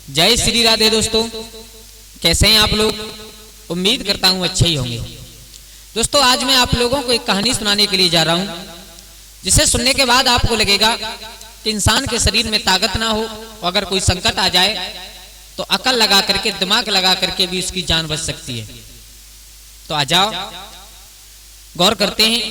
जय श्री राधे दोस्तों, कैसे हैं आप लोग। उम्मीद करता हूं अच्छे ही होंगे। दोस्तों आज मैं आप लोगों को एक कहानी सुनाने के लिए जा रहा हूं, जिसे सुनने के बाद आपको लगेगा कि इंसान के शरीर में ताकत ना हो, अगर कोई संकट आ जाए तो अकल लगा करके, दिमाग लगा करके भी उसकी जान बच सकती है। तो आ जाओ, गौर करते हैं।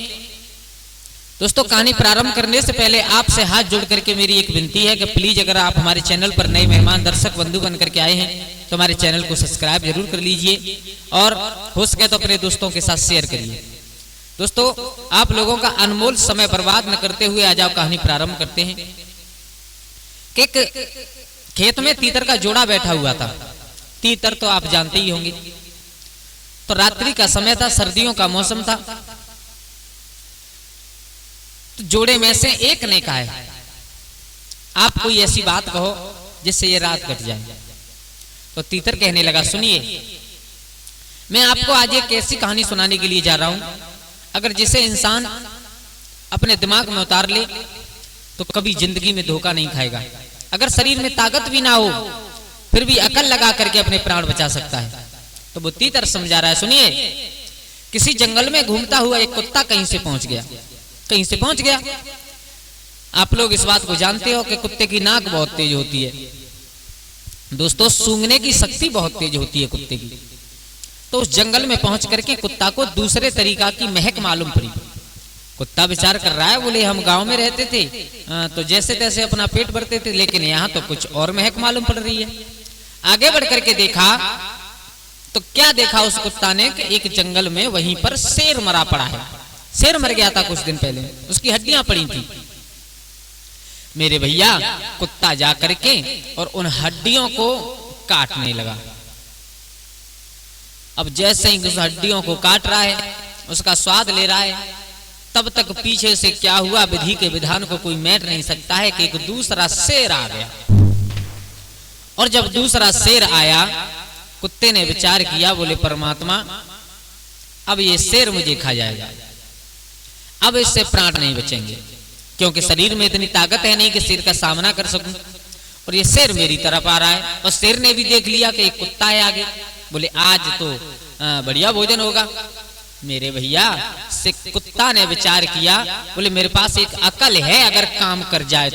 दोस्तों कहानी प्रारंभ करने से पहले आपसे हाथ जोड़ करके मेरी एक विनती है कि प्लीज अगर आप हमारे चैनल पर नए मेहमान दर्शक बंधु बन करके आए हैं तो हमारे चैनल को सब्सक्राइब जरूर कर लीजिए और हो सके तो अपने दोस्तों के साथ शेयर करिए। दोस्तों आप लोगों का अनमोल समय बर्बाद न करते हुए आ जाओ, कहानी प्रारंभ करते हैं। एक खेत में तीतर का जोड़ा बैठा हुआ था। तीतर तो आप जानते ही होंगे। तो रात्रि का समय था, सर्दियों का मौसम था। तो जोड़े में से एक ने कहा है, आप कोई ऐसी बात कहो जिससे ये रात कट जाए। तो तीतर कहने लगा, सुनिए मैं आपको आज एक ऐसी कहानी सुनाने के लिए जा रहा हूं, अगर जिसे इंसान अपने दिमाग में उतार ले तो कभी जिंदगी में धोखा नहीं खाएगा। अगर शरीर में ताकत भी ना हो फिर भी अकल लगा करके अपने प्राण बचा सकता है। तो वो तीतर समझा रहा है, सुनिए किसी जंगल में घूमता हुआ एक कुत्ता कहीं से पहुंच गया। आप लोग इस बात को जानते हो कि कुत्ते की नाक बहुत तेज होती है। दोस्तों सूंघने की शक्ति बहुत तेज होती है कुत्ते की। तो उस जंगल में पहुंच करके कुत्ता को दूसरे तरीका की महक मालूम पड़ी। कुत्ता विचार कर रहा है, बोले हम गांव में रहते थे तो जैसे तैसे अपना पेट भरते थे, लेकिन यहाँ तो कुछ और महक मालूम पड़ रही है। आगे बढ़ करके देखा तो क्या देखा उस कुत्ता ने कि एक जंगल में वहीं पर शेर मरा पड़ा है। शेर मर गया था कुछ दिन पहले, उसकी हड्डियां पड़ी थी। मेरे भैया कुत्ता जा करके और उन हड्डियों को काटने लगा। अब जैसे ही उस हड्डियों को काट रहा है, उसका स्वाद ले रहा है, तब तक पीछे से क्या हुआ, विधि के विधान को कोई मेट नहीं सकता है कि एक दूसरा शेर आ गया। और जब दूसरा शेर आया, कुत्ते ने विचार किया, बोले परमात्मा अब ये शेर मुझे खा जाएगा, अब इससे प्राण नहीं बचेंगे, क्योंकि शरीर में इतनी ताकत है नहीं कि शेर का सामना कर सकूं। और ये शेर मेरी तरफ आ रहा है। और शेर ने भी देख लिया कि एक कुत्ता है आगे, बोले आज तो बढ़िया भोजन होगा। मेरे भैया से कुत्ता ने विचार किया, बोले मेरे पास एक अकल है, अगर काम कर जाए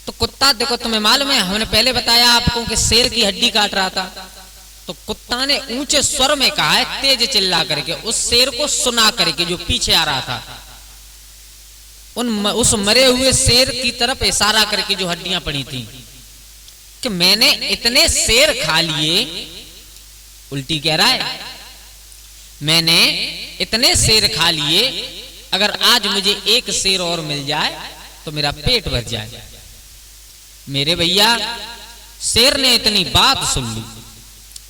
तो कुत्ता देखो, तुम्हें मालूम है हमने पहले बताया आपको कि शेर की हड्डी काट रहा था। तो कुत्ता ने ऊंचे स्वर में कहा है, तेज चिल्ला करके, उस शेर को सुना करके जो पीछे आ रहा था, उस मरे हुए शेर की तरफ इशारा करके जो हड्डियां पड़ी थी, कि मैंने इतने शेर खा लिए। उल्टी कह रहा है, मैंने इतने शेर खा लिए, अगर आज मुझे एक शेर और मिल जाए तो मेरा पेट भर जाए। मेरे भैया शेर ने इतनी बात सुन ली।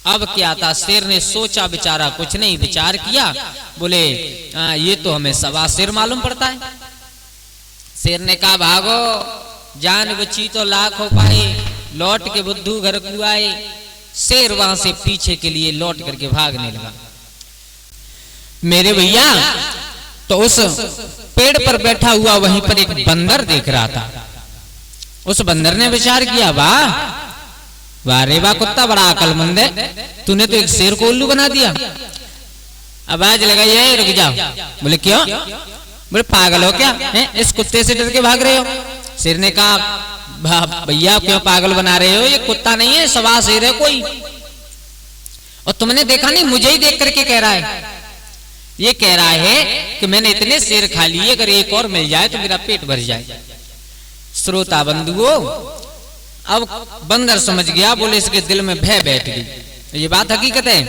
अब क्या था, शेर ने सोचा बेचारा कुछ नहीं, विचार किया, बोले ये तो हमें सवा शेर मालूम पड़ता है। शेर ने कहा भागो, जान बची तो लाख हो पाए, लौट के बुद्धू घर को आए। शेर वहां से पीछे के लिए लौट करके भागने लगा। मेरे भैया तो उस पेड़ पर बैठा हुआ वहीं पर एक बंदर देख रहा था। उस बंदर ने विचार किया, वाह रे वाह कुत्ता बड़ा अकलमंद है, तूने तो एक शेर को उल्लू बना दिया। अब आज लगा ये, रुक जाओ। बोले क्यों? बोले पागल हो क्या है, इस कुत्ते से डर के भाग रहे हो? शेर ने कहा भैया क्यों पागल बना रहे हो, ये कुत्ता नहीं है, सवा शेर है कोई। और तुमने देखा नहीं, मुझे ही देख करके कह रहा है। ये कह रहा है कि मैंने इतने शेर खा लिए, अगर एक और मिल जाए तो मेरा पेट भर जाए। श्रोता बंधुओं, अब बंदर समझ गया, बोले इसके दिल में भय बैठ गई। ये बात हकीकत है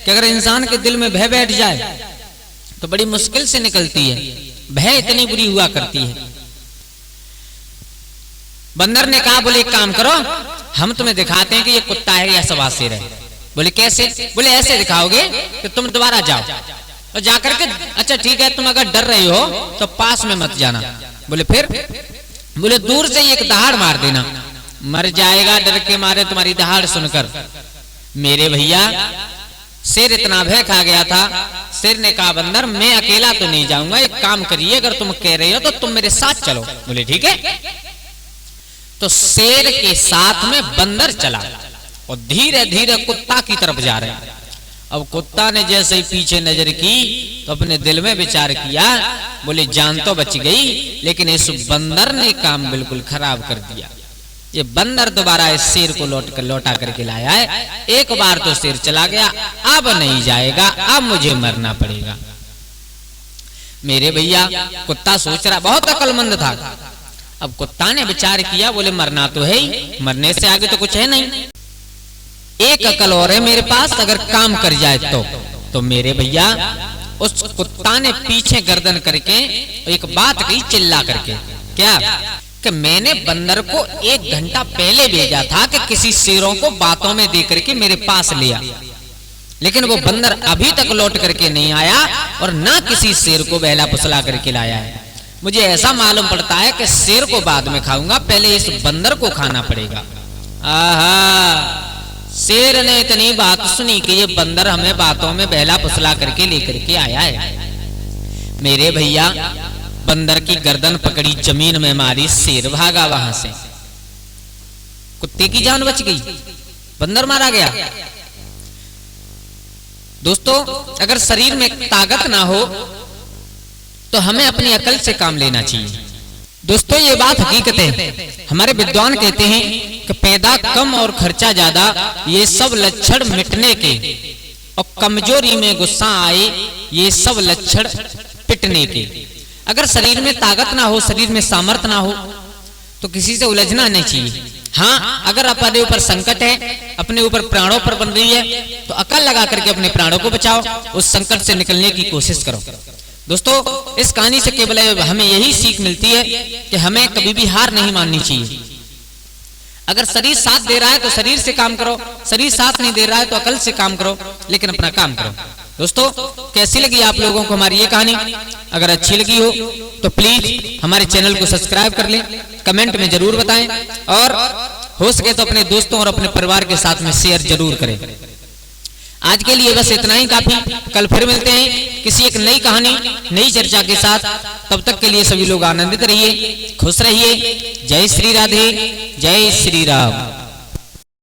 कि अगर इंसान के दिल में भय बैठ जाए तो बड़ी मुश्किल से निकलती है। भय इतनी बुरी हुआ करती है। बंदर ने कहा, बोले एक काम करो, हम तुम्हें दिखाते हैं कि ये कुत्ता है या सवा शेर है। बोले कैसे? बोले ऐसे दिखाओगे कि तुम दोबारा जाओ और जाकर के, अच्छा ठीक है, तुम अगर डर रही हो तो पास में मत जाना। बोले फिर? बोले दूर से एक दहाड़ मार देना, मर जाएगा डर के मारे तुम्हारी दहाड़ सुनकर। मेरे भैया शेर इतना भय खा गया था। शेर ने कहा, बंदर मैं अकेला तो नहीं जाऊंगा, एक काम करिए, अगर तुम कह रहे हो तो तुम मेरे साथ चलो। बोले ठीक है। तो शेर के साथ में बंदर चला और धीरे धीरे कुत्ता की तरफ जा रहे हैं। अब कुत्ता ने जैसे ही पीछे नजर की तो अपने दिल में विचार किया, बोले जान तो बच गई, लेकिन इस बंदर ने काम बिल्कुल खराब कर दिया। ये बंदर दोबारा इस शेर को लौटा करके लाया है। एक बार तो शेर चला गया, अब नहीं जाएगा, अब मुझे मरना पड़ेगा। मेरे भैया कुत्ता सोच रहा, बहुत अक्लमंद था। अब कुत्ता ने विचार किया, बोले मरना तो है ही, मरने से आगे तो कुछ है नहीं। एक अकल और है मेरे पास, अगर काम कर जाए तो मेरे भैया उस कुत्ता ने पीछे गर्दन करके एक बात कही चिल्ला करके, क्या कि मैंने बंदर को 1 घंटा पहले भेजा था कि किसी शेरों को बातों में दे करके मेरे पास लिया, लेकिन वो बंदर अभी तक लौट करके नहीं आया और ना किसी शेर को बहला फुसला करके लाया है। मुझे ऐसा मालूम पड़ता है कि शेर को बाद में खाऊंगा, पहले इस बंदर को खाना पड़ेगा। आहा, शेर ने इतनी बात सुनी कि ये बंदर हमें बातों में बहला फुसला करके लेकर के आया है। मेरे भैया बंदर की गर्दन पकड़ी, जमीन में मारी, शेर भागा वहां से, कुत्ते की जान बच गई, बंदर मारा गया। दोस्तों, अगर शरीर में ताकत ना हो तो हमें अपनी अकल से काम लेना चाहिए। दोस्तों, ये बात हकीकत है। हमारे विद्वान कहते हैं कि पैदा कम और खर्चा ज्यादा, ये सब लक्षण मिटने के, और कमजोरी में गुस्सा आए, ये सब लक्षण पिटने के। अगर शरीर में ताकत ना हो, शरीर में सामर्थ्य ना हो, तो किसी से उलझना नहीं चाहिए। हाँ, अगर अपने ऊपर संकट है, अपने ऊपर प्राणों पर बन रही है, तो अकल लगा करके अपने प्राणों को बचाओ, उस संकट से निकलने की कोशिश करो। दोस्तों, इस कहानी से केवल हमें यही सीख मिलती है कि हमें कभी भी हार नहीं माननी चाहिए। अगर शरीर साथ दे रहा है तो शरीर से काम करो, शरीर साथ नहीं दे रहा है तो अकल से काम करो, लेकिन अपना काम करो। दोस्तों, कैसी लगी आप लोगों को हमारी ये कहानी? अगर अच्छी लगी हो तो प्लीज हमारे चैनल को सब्सक्राइब कर लें, कमेंट में जरूर बताएं, और हो सके तो अपने दोस्तों और अपने परिवार के साथ में शेयर जरूर करें। आज के लिए बस इतना ही काफी। कल फिर मिलते हैं किसी एक नई कहानी, नई चर्चा के साथ। तब तक के लिए सभी लोग आनंदित रहिए, खुश रहिए। जय श्री राधे, जय श्री राम।